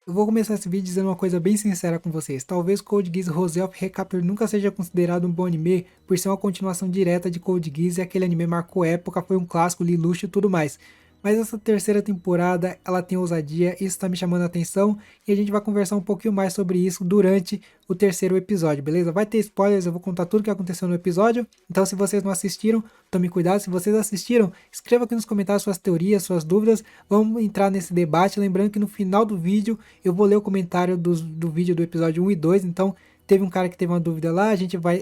Eu vou começar esse vídeo dizendo uma coisa bem sincera com vocês. Talvez Code Geass Rose of Recapture nunca seja considerado um bom anime por ser uma continuação direta de Code Geass e aquele anime marcou época, foi um clássico, Lelouch e tudo mais. Mas essa terceira temporada, ela tem ousadia, isso está me chamando a atenção e a gente vai conversar um pouquinho mais sobre isso durante o terceiro episódio, beleza? Vai ter spoilers, eu vou contar tudo o que aconteceu no episódio, então se vocês não assistiram, tome cuidado. Se vocês assistiram, escreva aqui nos comentários suas teorias, suas dúvidas, vamos entrar nesse debate, lembrando que no final do vídeo eu vou ler o comentário do vídeo do episódio 1 e 2, então teve um cara que teve uma dúvida lá,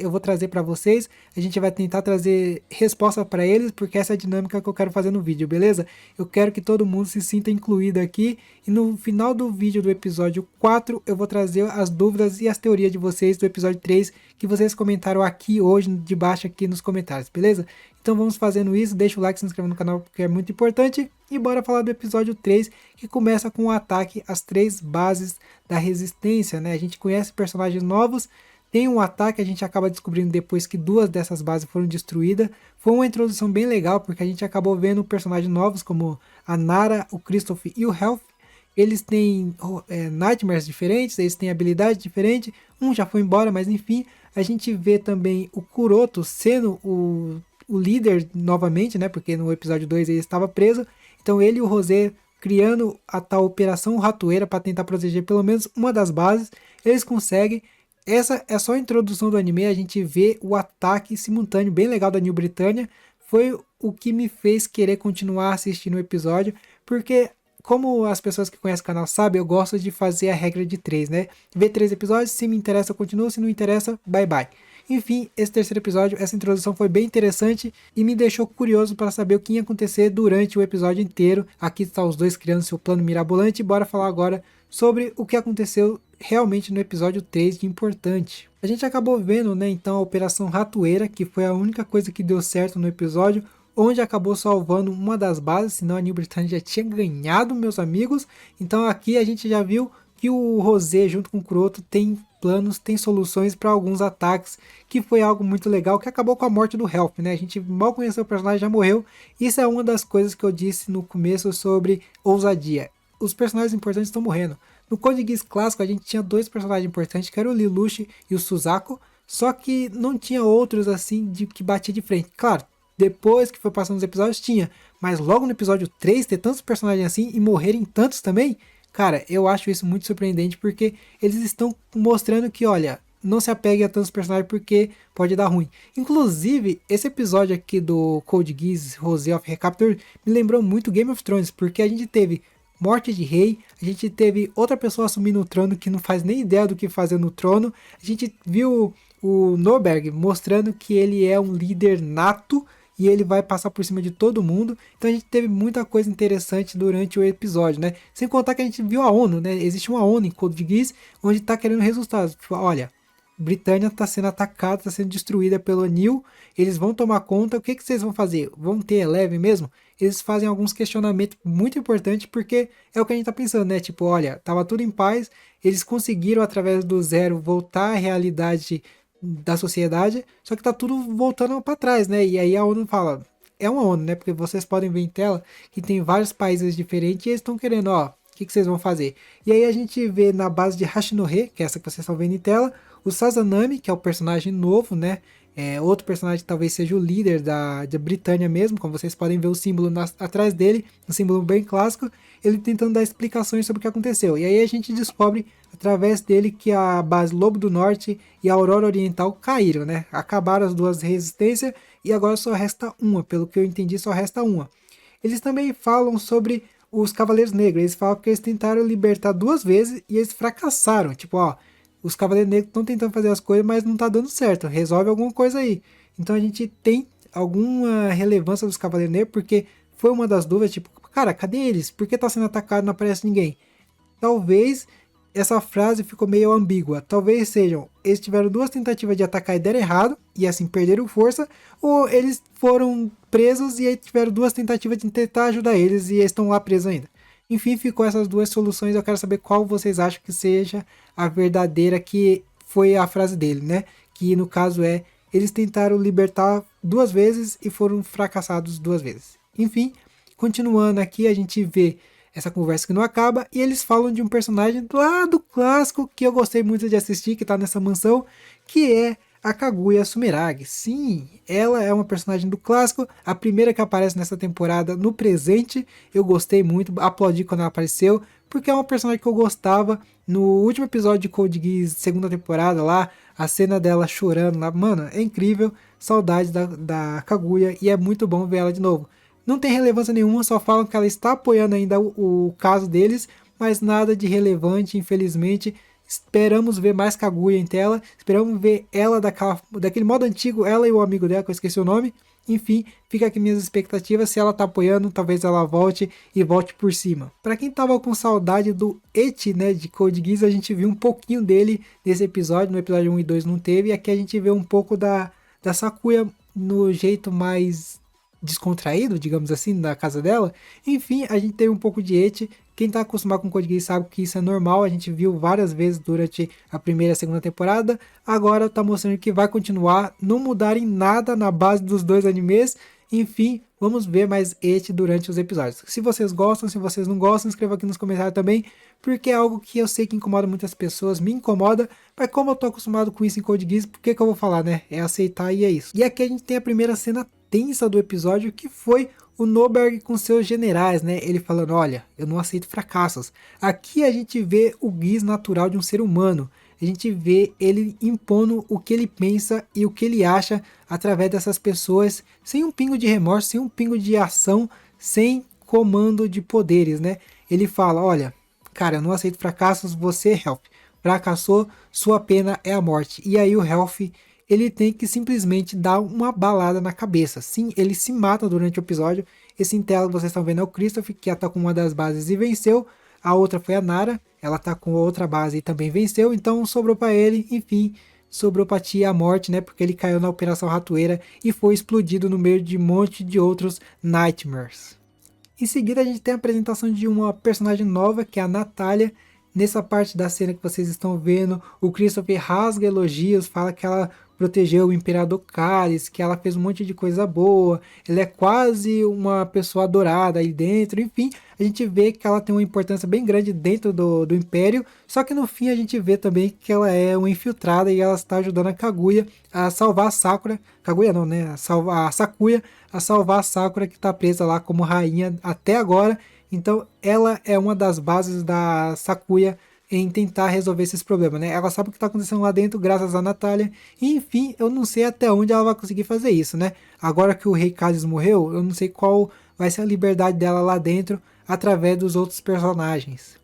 eu vou trazer para vocês, a gente vai tentar trazer resposta para eles, porque essa é a dinâmica que eu quero fazer no vídeo, beleza? Eu quero que todo mundo se sinta incluído aqui, e no final do vídeo do episódio 4, eu vou trazer as dúvidas e as teorias de vocês do episódio 3, que vocês comentaram aqui hoje, de baixo aqui nos comentários, beleza? Então vamos fazendo isso, deixa o like, se inscreva no canal porque é muito importante, e bora falar do episódio 3, que começa com o ataque às 3 bases da resistência, né? A gente conhece personagens novos, tem um ataque, a gente acaba descobrindo depois que 2 dessas bases foram destruídas. Foi uma introdução bem legal, porque a gente acabou vendo personagens novos, como a Nara, o Christoph e o Health. Eles têm nightmares diferentes, eles têm habilidades diferentes, um já foi embora, mas enfim, a gente vê também o Kuroto sendo o líder novamente, né? Porque no episódio 2 ele estava preso. Então ele e o Rosé criando a tal Operação Ratoeira para tentar proteger pelo menos uma das bases. Eles conseguem. Essa é só a introdução do anime, a gente vê o ataque simultâneo bem legal da New Britannia. Foi o que me fez querer continuar assistindo o episódio, porque como as pessoas que conhecem o canal sabem, eu gosto de fazer a regra de 3, né? Ver 3 episódios, se me interessa eu continuo, se não interessa, bye bye. Enfim, esse terceiro episódio, essa introdução foi bem interessante e me deixou curioso para saber o que ia acontecer durante o episódio inteiro. Aqui está os dois criando seu plano mirabolante. Bora falar agora sobre o que aconteceu realmente no episódio 3 de importante. A gente acabou vendo, né, então a Operação Ratoeira, que foi a única coisa que deu certo no episódio, onde acabou salvando uma das bases, senão a New Britannia já tinha ganhado, meus amigos. Então aqui a gente já viu que o Rosé junto com o Kuroto tem planos, tem soluções para alguns ataques, que foi algo muito legal, que acabou com a morte do Help, né? A gente mal conheceu o personagem, já morreu. Isso é uma das coisas que eu disse no começo sobre ousadia. Os personagens importantes estão morrendo. No Code Geass clássico a gente tinha 2 personagens importantes, que eram o Lelouch e o Suzaku, só que não tinha outros assim de que batia de frente. Claro, depois que foi passando os episódios tinha, mas logo no episódio 3 ter tantos personagens assim e morrerem tantos também, cara, eu acho isso muito surpreendente, porque eles estão mostrando que, olha, não se apegue a tantos personagens porque pode dar ruim. Inclusive, esse episódio aqui do Code Geass Rose of Recapture me lembrou muito Game of Thrones, porque a gente teve morte de rei, a gente teve outra pessoa assumindo o trono que não faz nem ideia do que fazer no trono, a gente viu o Norberg mostrando que ele é um líder nato, e ele vai passar por cima de todo mundo. Então a gente teve muita coisa interessante durante o episódio, né? Sem contar que a gente viu a ONU, né? Existe uma ONU em Code Geass onde está querendo resultados. Tipo, olha, Britânia está sendo atacada, está sendo destruída pelo Nil, eles vão tomar conta, o que vocês vão fazer? Vão ter Eleven mesmo? Eles fazem alguns questionamentos muito importantes, porque é o que a gente está pensando, né? Tipo, olha, tava tudo em paz, eles conseguiram através do zero voltar à realidade da sociedade, só que tá tudo voltando para trás, né? E aí a ONU fala, é uma ONU, né? Porque vocês podem ver em tela que tem vários países diferentes e eles estão querendo, ó, o que vocês vão fazer? E aí a gente vê na base de Hashinohe, que é essa que vocês estão vendo em tela, o Sazanami, que é o personagem novo, né? Outro personagem talvez seja o líder da Britânia mesmo, como vocês podem ver o símbolo atrás dele, um símbolo bem clássico, ele tentando dar explicações sobre o que aconteceu. E aí a gente descobre através dele que a base Lobo do Norte e a Aurora Oriental caíram, né? Acabaram as 2 resistências e agora só resta uma, pelo que eu entendi só resta uma. Eles também falam sobre os Cavaleiros Negros, eles falam que eles tentaram libertar 2 vezes e eles fracassaram, tipo, ó, os Cavaleiros Negros estão tentando fazer as coisas, mas não tá dando certo, resolve alguma coisa aí. Então a gente tem alguma relevância dos Cavaleiros Negros, porque foi uma das dúvidas, tipo, cara, cadê eles? Por que tá sendo atacado e não aparece ninguém? Talvez essa frase ficou meio ambígua. Talvez sejam, eles tiveram 2 tentativas de atacar e deram errado, e assim perderam força, ou eles foram presos e aí tiveram 2 tentativas de tentar ajudar eles e eles estão lá presos ainda. Enfim, ficou essas 2 soluções, eu quero saber qual vocês acham que seja a verdadeira, que foi a frase dele, né? Que no caso é, eles tentaram libertar 2 vezes e foram fracassados 2 vezes. Enfim, continuando aqui, a gente vê essa conversa que não acaba, e eles falam de um personagem lá do clássico que eu gostei muito de assistir, que tá nessa mansão, que é a Kaguya Sumeragi. Sim, ela é uma personagem do clássico, a primeira que aparece nessa temporada no presente. Eu gostei muito, aplaudi quando ela apareceu, porque é uma personagem que eu gostava. No último episódio de Code Geass, segunda temporada lá, a cena dela chorando lá, mano, é incrível. Saudade da Kaguya, e é muito bom ver ela de novo. Não tem relevância nenhuma, só falam que ela está apoiando ainda o caso deles, mas nada de relevante, infelizmente. Esperamos ver mais Kaguya em tela, esperamos ver ela daquele modo antigo, ela e o amigo dela, que eu esqueci o nome. Enfim, fica aqui minhas expectativas, se ela tá apoiando, talvez ela volte e volte por cima. Para quem tava com saudade do Eti, né, de Code Geass, a gente viu um pouquinho dele nesse episódio, no episódio 1 e 2 não teve, e aqui a gente vê um pouco da Sakuya no jeito mais descontraído, digamos assim, da casa dela. Enfim, a gente tem um pouco de Eti. Quem tá acostumado com Code Geass sabe que isso é normal, a gente viu várias vezes durante a primeira e a segunda temporada. Agora tá mostrando que vai continuar, não mudar em nada na base dos dois animes. Enfim, vamos ver mais Eti durante os episódios. Se vocês gostam, se vocês não gostam, escreva aqui nos comentários também, porque é algo que eu sei que incomoda muitas pessoas, me incomoda, mas como eu tô acostumado com isso em Code Geass, por que eu vou falar, né? É aceitar e é isso. E aqui a gente tem a primeira cena tensa do episódio, que foi o Norberg com seus generais, né? Ele falando, olha, eu não aceito fracassos. Aqui a gente vê o Geass natural de um ser humano. A gente vê ele impondo o que ele pensa e o que ele acha através dessas pessoas, sem um pingo de remorso, sem um pingo de ação, sem comando de poderes, né? Ele fala, olha, cara, eu não aceito fracassos, você é Help. Fracassou, sua pena é a morte. E aí o Help, ele tem que simplesmente dar uma balada na cabeça. Sim, ele se mata durante o episódio. Esse em tela que vocês estão vendo é o Christoph, que atacou uma das bases e venceu. A outra foi a Nara, ela tá com outra base e também venceu. Então sobrou para ele, enfim, sobrou para Tia a morte, né? Porque ele caiu na Operação Ratoeira e foi explodido no meio de um monte de outros Nightmares. Em seguida a gente tem a apresentação de uma personagem nova, que é a Natália. Nessa parte da cena que vocês estão vendo, o Christopher rasga elogios, fala que ela protegeu o Imperador Cálice, que ela fez um monte de coisa boa, ela é quase uma pessoa adorada aí dentro, enfim, a gente vê que ela tem uma importância bem grande dentro do Império, só que no fim a gente vê também que ela é uma infiltrada e ela está ajudando a Kaguya a salvar a Sakura, Kaguya não, né, a Sakuya, a salvar a Sakura, que está presa lá como rainha até agora. Então ela é uma das bases da Sakuya em tentar resolver esses problemas, né? Ela sabe o que está acontecendo lá dentro graças a Natália. E enfim, eu não sei até onde ela vai conseguir fazer isso, né? Agora que o Rei Cálice morreu, eu não sei qual vai ser a liberdade dela lá dentro através dos outros personagens.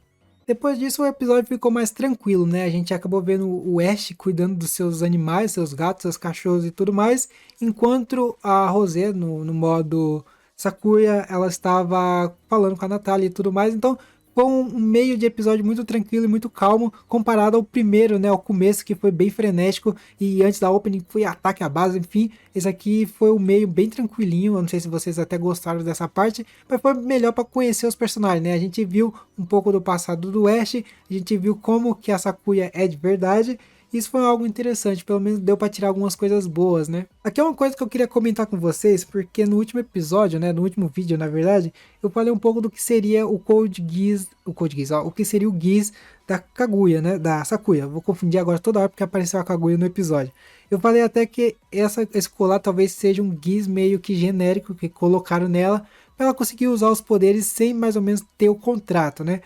Depois disso o episódio ficou mais tranquilo, né? A gente acabou vendo o Ash cuidando dos seus animais, seus gatos, seus cachorros e tudo mais, enquanto a Rosé, no modo Sakuya, ela estava falando com a Natália e tudo mais. Então foi um meio de episódio muito tranquilo e muito calmo, comparado ao primeiro, né, ao começo, que foi bem frenético, e antes da opening foi ataque à base, enfim, esse aqui foi um meio bem tranquilinho. Eu não sei se vocês até gostaram dessa parte, mas foi melhor para conhecer os personagens, né? A gente viu um pouco do passado do Ash, a gente viu como que a Sakuya é de verdade. Isso foi algo interessante, pelo menos deu para tirar algumas coisas boas, né? Aqui é uma coisa que eu queria comentar com vocês, porque no último episódio, né, no último vídeo, na verdade, eu falei um pouco do que seria o Code Geass, o que seria o Geass da Kaguya, né, da Sakuya. Vou confundir agora toda hora porque apareceu a Kaguya no episódio. Eu falei até que esse colar talvez seja um Geass meio que genérico que colocaram nela, para ela conseguir usar os poderes sem mais ou menos ter o contrato, né?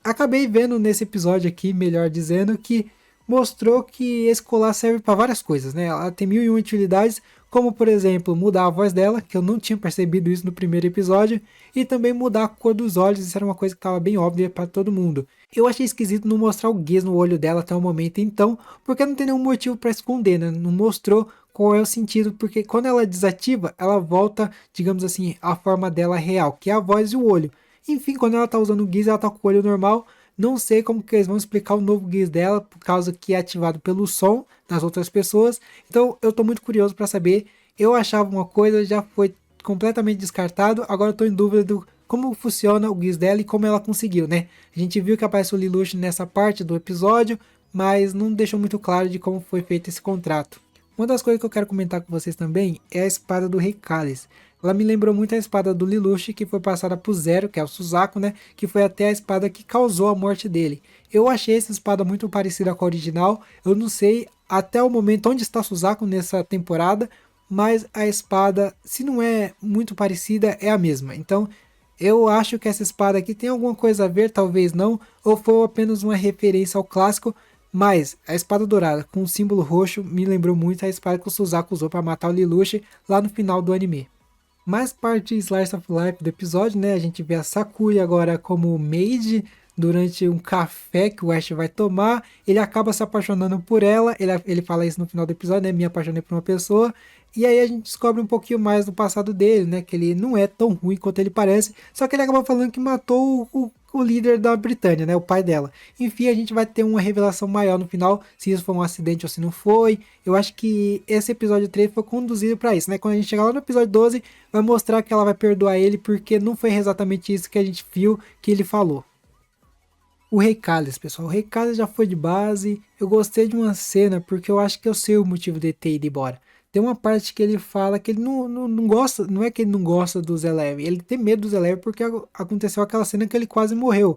Acabei vendo nesse episódio aqui, melhor dizendo, que mostrou que esse colar serve para várias coisas, né? Ela tem 1001 utilidades, como por exemplo, mudar a voz dela, que eu não tinha percebido isso no primeiro episódio, e também mudar a cor dos olhos. Isso era uma coisa que estava bem óbvia para todo mundo. Eu achei esquisito não mostrar o Geass no olho dela até o momento então, porque não tem nenhum motivo para esconder, né? Não mostrou qual é o sentido, porque quando ela desativa, ela volta, digamos assim, à forma dela real, que é a voz e o olho. Enfim, quando ela tá usando o Geass, ela tá com o olho normal. Não sei como que eles vão explicar o novo Geass dela, por causa que é ativado pelo som das outras pessoas. Então eu tô muito curioso para saber. Eu achava uma coisa, já foi completamente descartado. Agora eu tô em dúvida do como funciona o Geass dela e como ela conseguiu, né? A gente viu que aparece o Lelouch nessa parte do episódio, mas não deixou muito claro de como foi feito esse contrato. Uma das coisas que eu quero comentar com vocês também é a espada do Rei Cálice. Ela me lembrou muito a espada do Lelouch, que foi passada pro Zero, que é o Suzaku, né? Que foi até a espada que causou a morte dele. Eu achei essa espada muito parecida com a original. Eu não sei até o momento onde está Suzaku nessa temporada, mas a espada, se não é muito parecida, é a mesma. Então, eu acho que essa espada aqui tem alguma coisa a ver, talvez não, ou foi apenas uma referência ao clássico, mas a espada dourada com o símbolo roxo me lembrou muito a espada que o Suzaku usou para matar o Lelouch lá no final do anime. Mais parte Slice of Life do episódio, né? A gente vê a Sakuya agora como maid durante um café que o Ash vai tomar. Ele acaba se apaixonando por ela. Ele fala isso no final do episódio, né? Me apaixonei por uma pessoa. E aí a gente descobre um pouquinho mais do passado dele, né? Que ele não é tão ruim quanto ele parece. Só que ele acaba falando que matou o líder da Britânia, né? O pai dela. Enfim, a gente vai ter uma revelação maior no final, se isso foi um acidente ou se não foi. Eu acho que esse episódio 3 foi conduzido para isso, né? Quando a gente chegar lá no episódio 12, vai mostrar que ela vai perdoar ele, porque não foi exatamente isso que a gente viu que ele falou. O Rei Cálice, pessoal. O Rei Cálice já foi de base. Eu gostei de uma cena porque eu acho que eu sei o motivo de ter ido embora. Tem uma parte que ele fala que ele não gosta, não é que ele não gosta dos Eleven, ele tem medo dos Eleven porque aconteceu aquela cena que ele quase morreu.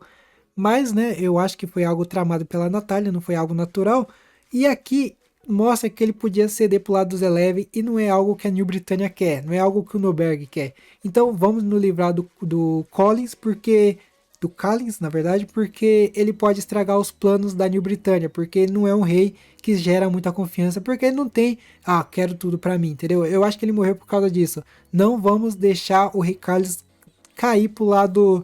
Mas, né, eu acho que foi algo tramado pela Natália, não foi algo natural. E aqui mostra que ele podia ceder pro lado dos Eleven e não é algo que a New Britannia quer, não é algo que o Noberg quer. Então vamos nos livrar do Collins, porque do Collins, na verdade, porque ele pode estragar os planos da New Britannia, porque ele não é um rei que gera muita confiança, porque ele não tem, quero tudo pra mim, entendeu? Eu acho que ele morreu por causa disso. Não vamos deixar o Rei Carlos cair pro lado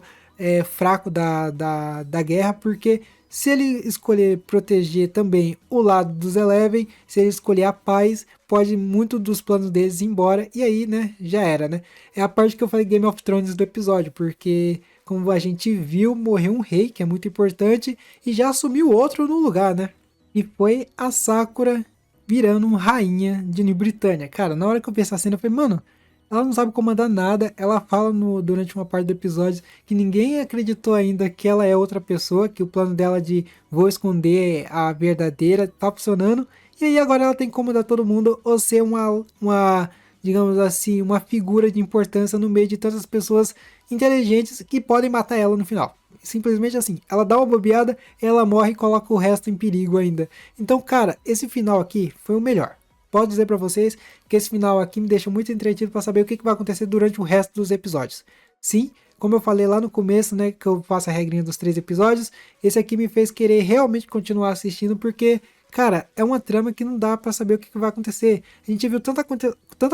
fraco da guerra, porque se ele escolher proteger também o lado dos Eleven, se ele escolher a paz, pode muito dos planos deles ir embora, e aí, né, já era, né? É a parte que eu falei Game of Thrones do episódio, porque como a gente viu, morreu um rei, que é muito importante, e já assumiu outro no lugar, né? E foi a Sakura virando rainha de New Britannia. Cara, na hora que eu vi essa cena, eu falei, mano, ela não sabe comandar nada. Ela fala durante uma parte do episódio que ninguém acreditou ainda que ela é outra pessoa, que o plano dela de vou esconder a verdadeira tá funcionando. E aí agora ela tem que comandar todo mundo ou ser uma digamos assim, uma figura de importância no meio de tantas pessoas inteligentes que podem matar ela no final. Simplesmente assim, ela dá uma bobeada, ela morre e coloca o resto em perigo ainda. Então, cara, esse final aqui foi o melhor. Posso dizer pra vocês que esse final aqui me deixa muito entretido pra saber o que vai acontecer durante o resto dos episódios. Sim, como eu falei lá no começo, né, que eu faço a regrinha dos 3 episódios, esse aqui me fez querer realmente continuar assistindo porque, cara, é uma trama que não dá pra saber o que vai acontecer. A gente viu tanta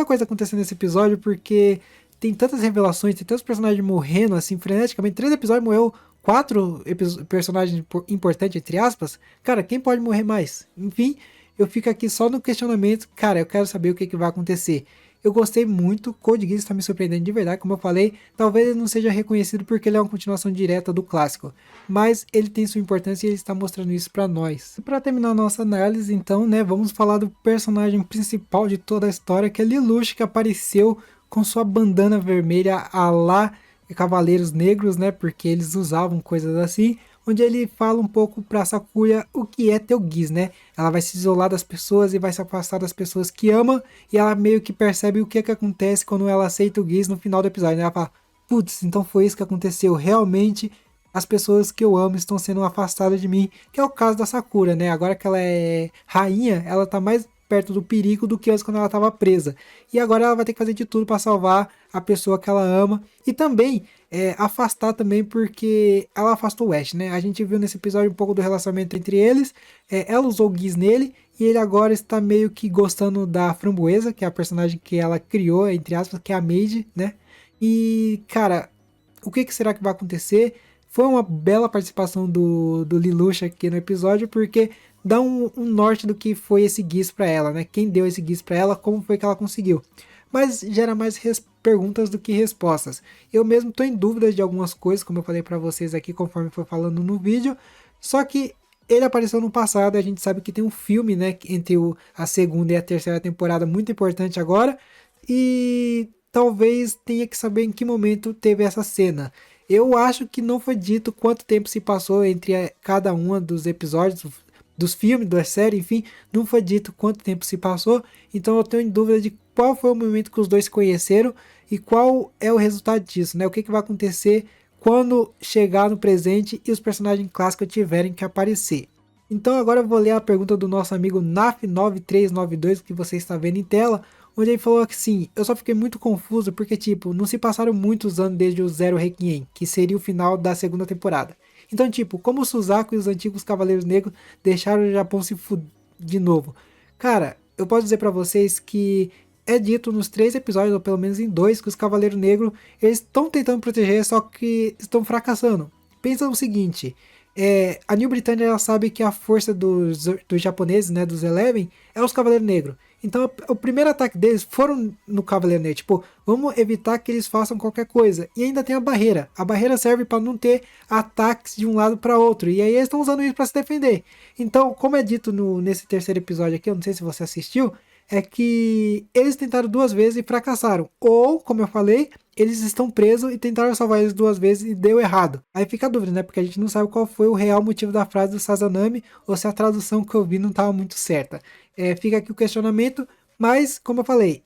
coisa acontecendo nesse episódio porque tem tantas revelações, tem tantos personagens morrendo assim freneticamente. 3 episódios morreu 4 personagens importantes, entre aspas. Cara, quem pode morrer mais? Enfim, eu fico aqui só no questionamento. Cara, eu quero saber o que vai acontecer. Eu gostei muito, Code Geass está me surpreendendo de verdade, como eu falei, talvez ele não seja reconhecido porque ele é uma continuação direta do clássico, mas ele tem sua importância e ele está mostrando isso para nós. Para terminar a nossa análise, então, né, vamos falar do personagem principal de toda a história, que é Lelouch, que apareceu com sua bandana vermelha a lá Cavaleiros Negros, né, porque eles usavam coisas assim, onde ele fala um pouco pra Sakuya o que é ter o Geass, né? Ela vai se isolar das pessoas e vai se afastar das pessoas que ama, e ela meio que percebe o que acontece quando ela aceita o Geass no final do episódio, né? Ela fala, putz, então foi isso que aconteceu, realmente as pessoas que eu amo estão sendo afastadas de mim, que é o caso da Sakura, né? Agora que ela é rainha, ela tá mais perto do perigo do que antes quando ela estava presa. E agora ela vai ter que fazer de tudo para salvar a pessoa que ela ama. E também afastar também porque ela afastou o Ash, né? A gente viu nesse episódio um pouco do relacionamento entre eles. Ela usou o Geass nele e ele agora está meio que gostando da Framboesa, que é a personagem que ela criou, entre aspas, que é a Maid, né? E, cara, o que será que vai acontecer? Foi uma bela participação do Lelouch aqui no episódio, porque dá um norte do que foi esse Geass para ela, né? Quem deu esse Geass para ela, como foi que ela conseguiu. Mas gera mais perguntas do que respostas. Eu mesmo estou em dúvidas de algumas coisas, como eu falei para vocês aqui, conforme foi falando no vídeo. Só que ele apareceu no passado, a gente sabe que tem um filme, né, entre a segunda e a terceira temporada, muito importante agora. E talvez tenha que saber em que momento teve essa cena. Eu acho que não foi dito quanto tempo se passou entre cada um dos episódios, dos filmes, da série, enfim, não foi dito quanto tempo se passou, então eu tenho em dúvida de qual foi o momento que os dois se conheceram. e qual é o resultado disso, né? O que vai acontecer quando chegar no presente e os personagens clássicos tiverem que aparecer. Então agora eu vou ler a pergunta do nosso amigo NAF9392 que você está vendo em tela, onde ele falou que sim, eu só fiquei muito confuso porque tipo, não se passaram muitos anos desde o Zero Requiem, que seria o final da segunda temporada. Então tipo, como o Suzaku e os antigos Cavaleiros Negros deixaram o Japão se fuder de novo? Cara, eu posso dizer pra vocês que é dito nos 3 episódios, ou pelo menos em 2, que os Cavaleiros Negros eles estão tentando proteger, só que estão fracassando. Pensa o seguinte, a New Britannia ela sabe que a força dos japoneses, né, dos Eleven, é os Cavaleiros Negros. Então o primeiro ataque deles foram no Cavaleiro Negro, tipo, vamos evitar que eles façam qualquer coisa. E ainda tem a barreira. A barreira serve para não ter ataques de um lado para outro. E aí eles estão usando isso para se defender. Então, como é dito nesse terceiro episódio aqui, eu não sei se você assistiu, é que eles tentaram 2 vezes e fracassaram. Ou, como eu falei, eles estão presos e tentaram salvar eles 2 vezes e deu errado. Aí fica a dúvida, né? Porque a gente não sabe qual foi o real motivo da frase do Sazanami ou se a tradução que eu vi não estava muito certa. Fica aqui o questionamento, mas, como eu falei,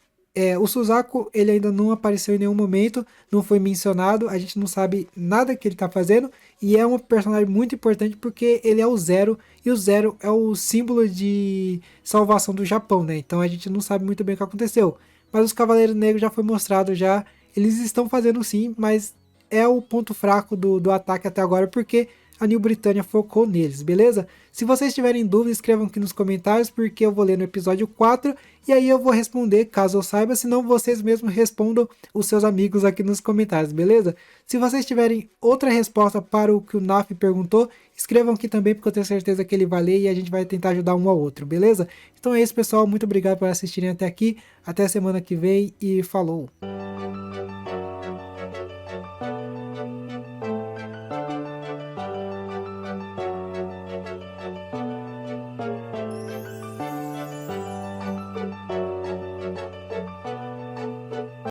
o Suzaku ele ainda não apareceu em nenhum momento, não foi mencionado, a gente não sabe nada que ele está fazendo e é um personagem muito importante porque ele é o Zero e o Zero é o símbolo de salvação do Japão, né? Então a gente não sabe muito bem o que aconteceu. Mas os Cavaleiros Negros já foi mostrado já, eles estão fazendo sim, mas é o ponto fraco do ataque até agora porque a New Britannia focou neles, beleza? Se vocês tiverem dúvidas, escrevam aqui nos comentários, porque eu vou ler no episódio 4, e aí eu vou responder, caso eu saiba, senão vocês mesmos respondam os seus amigos aqui nos comentários, beleza? Se vocês tiverem outra resposta para o que o Naf perguntou, escrevam aqui também, porque eu tenho certeza que ele vai ler e a gente vai tentar ajudar um ao outro, beleza? Então é isso, pessoal, muito obrigado por assistirem até aqui, até semana que vem e falou!